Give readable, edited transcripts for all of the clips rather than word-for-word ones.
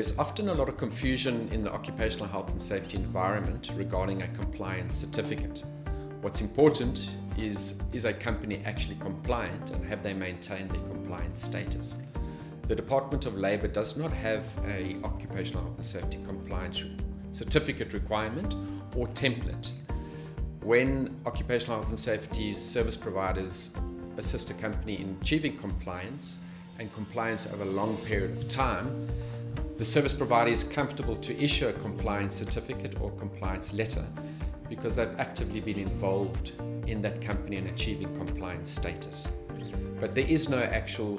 There's often a lot of confusion in the occupational health and safety environment regarding a compliance certificate. What's important is a company actually compliant, and have they maintained their compliance status? The Department of Labour does not have an occupational health and safety compliance certificate requirement or template. When occupational health and safety service providers assist a company in achieving compliance and compliance over a long period of time, the service provider is comfortable to issue a compliance certificate or compliance letter because they've actively been involved in that company in achieving compliance status. But there is no actual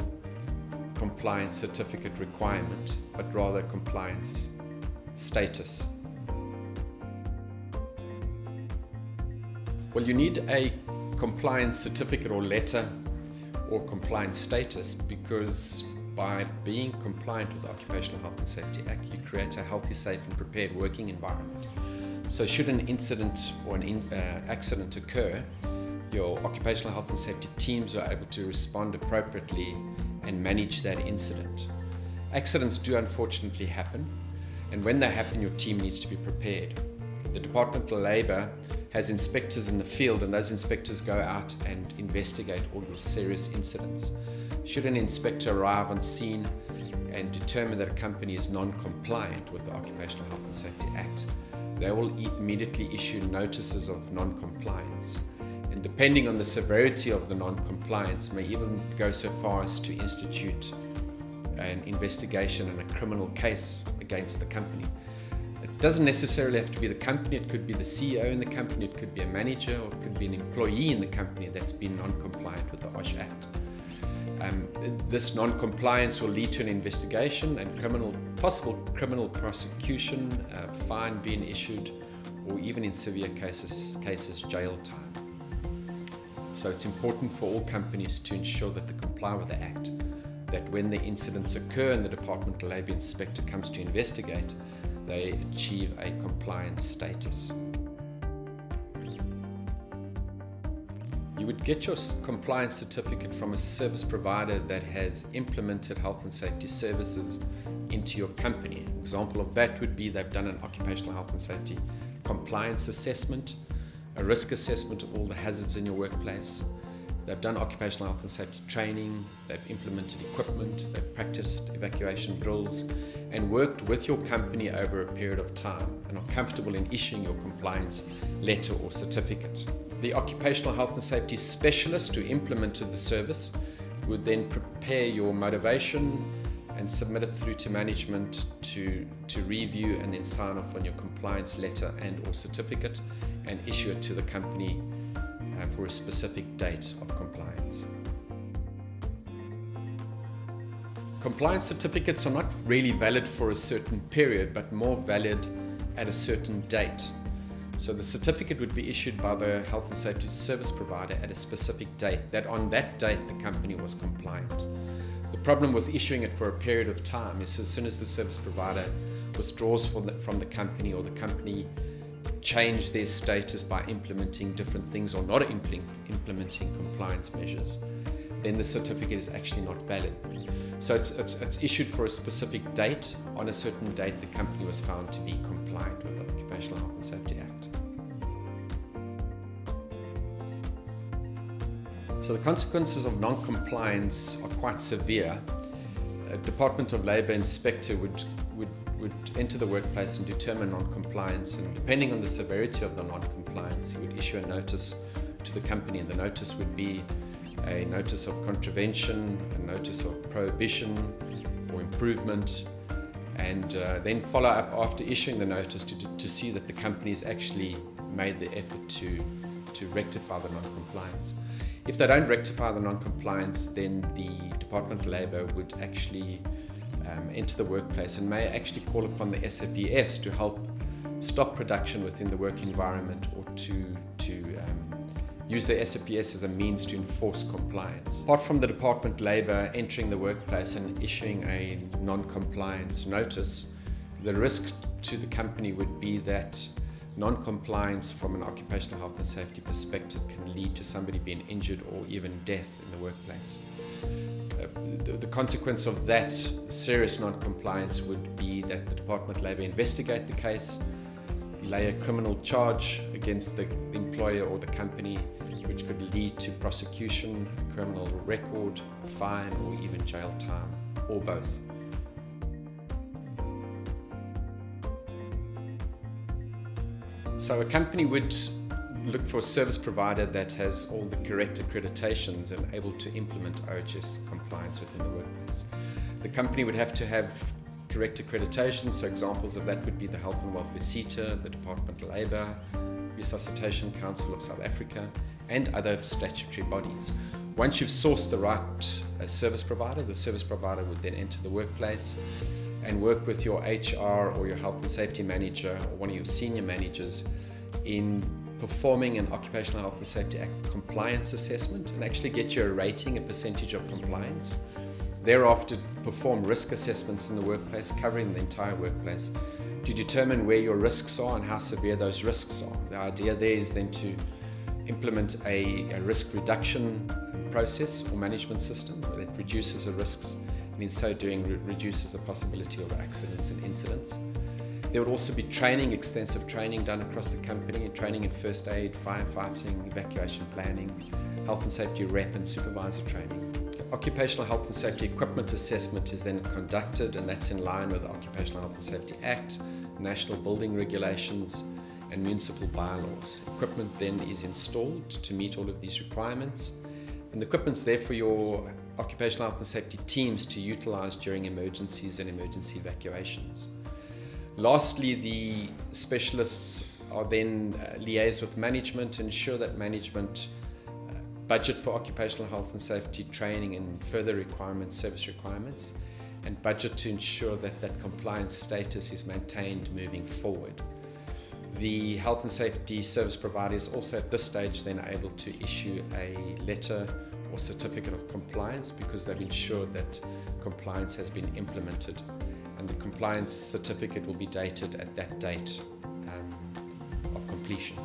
compliance certificate requirement, but rather compliance status. Well, you need a compliance certificate or letter or compliance status because by being compliant with the Occupational Health and Safety Act, you create a healthy, safe and prepared working environment. So should an incident or an accident occur, your occupational health and safety teams are able to respond appropriately and manage that incident. Accidents do unfortunately happen, and when they happen, your team needs to be prepared. The Department of Labour has inspectors in the field, and those inspectors go out and investigate all your serious incidents. Should an inspector arrive on scene and determine that a company is non-compliant with the Occupational Health and Safety Act, they will immediately issue notices of non-compliance. And depending on the severity of the non-compliance, may even go so far as to institute an investigation and a criminal case against the company. It doesn't necessarily have to be the company, it could be the CEO in the company, it could be a manager, or it could be an employee in the company that's been non-compliant with the OSH Act. This non-compliance will lead to an investigation and possible criminal prosecution, fine being issued, or even in severe cases jail time. So it's important for all companies to ensure that they comply with the Act, that when the incidents occur and the Department of Labour inspector comes to investigate, they achieve a compliance status. You would get your compliance certificate from a service provider that has implemented health and safety services into your company. An example of that would be they've done an occupational health and safety compliance assessment, a risk assessment of all the hazards in your workplace. They've done occupational health and safety training, they've implemented equipment, they've practiced evacuation drills and worked with your company over a period of time and are comfortable in issuing your compliance letter or certificate. The occupational health and safety specialist who implemented the service would then prepare your motivation and submit it through to management to review and then sign off on your compliance letter and or certificate and issue it to the company for a specific date of compliance. Compliance certificates are not really valid for a certain period, but more valid at a certain date. So the certificate would be issued by the health and safety service provider at a specific date, that on that date the company was compliant. The problem with issuing it for a period of time is as soon as the service provider withdraws from the company, or the company change their status by implementing different things or not implementing compliance measures, then the certificate is actually not valid. So it's issued for a specific date. On a certain date, the company was found to be compliant with the Occupational Health and Safety Act. So the consequences of non-compliance are quite severe. A Department of Labour inspector would enter the workplace and determine non-compliance, and depending on the severity of the non-compliance, he would issue a notice to the company, and the notice would be a notice of contravention, a notice of prohibition or improvement, and then follow up after issuing the notice to see that the company has actually made the effort to rectify the non-compliance. If they don't rectify the non-compliance, then the Department of Labour would actually enter the workplace and may actually call upon the SAPS to help stop production within the work environment, or to use the SAPS as a means to enforce compliance. Apart from the Department of Labour entering the workplace and issuing a non-compliance notice, the risk to the company would be that non-compliance from an occupational health and safety perspective can lead to somebody being injured or even death in the workplace. the consequence of that serious non-compliance would be that the Department of Labour investigate the case, lay a criminal charge against the employer or the company, which could lead to prosecution, a criminal record, a fine, or even jail time, or both. So a company would look for a service provider that has all the correct accreditations and able to implement OHS compliance within the workplace. The company would have to have correct accreditation, so examples of that would be the Health and Welfare CETA, the Department of Labour, Resuscitation Council of South Africa, and other statutory bodies. Once you've sourced the right service provider, the service provider would then enter the workplace and work with your HR or your health and safety manager or one of your senior managers in performing an Occupational Health and Safety Act compliance assessment and actually get you a rating, a percentage of compliance. Thereafter, perform risk assessments in the workplace, covering the entire workplace, to determine where your risks are and how severe those risks are. The idea there is then to implement a risk reduction process or management system that reduces the risks and in so doing reduces the possibility of accidents and incidents. There would also be training, extensive training done across the company, training in first aid, firefighting, evacuation planning, health and safety rep and supervisor training. Occupational health and safety equipment assessment is then conducted, and that's in line with the Occupational Health and Safety Act, national building regulations and municipal bylaws. Equipment then is installed to meet all of these requirements, and the equipment's there for your occupational health and safety teams to utilize during emergencies and emergency evacuations. Lastly, the specialists are then liaise with management to ensure that management budget for occupational health and safety training and further requirements, service requirements, and budget to ensure that that compliance status is maintained moving forward. The health and safety service provider is also at this stage then able to issue a letter or certificate of compliance because they've ensured that compliance has been implemented, and the compliance certificate will be dated at that date of completion.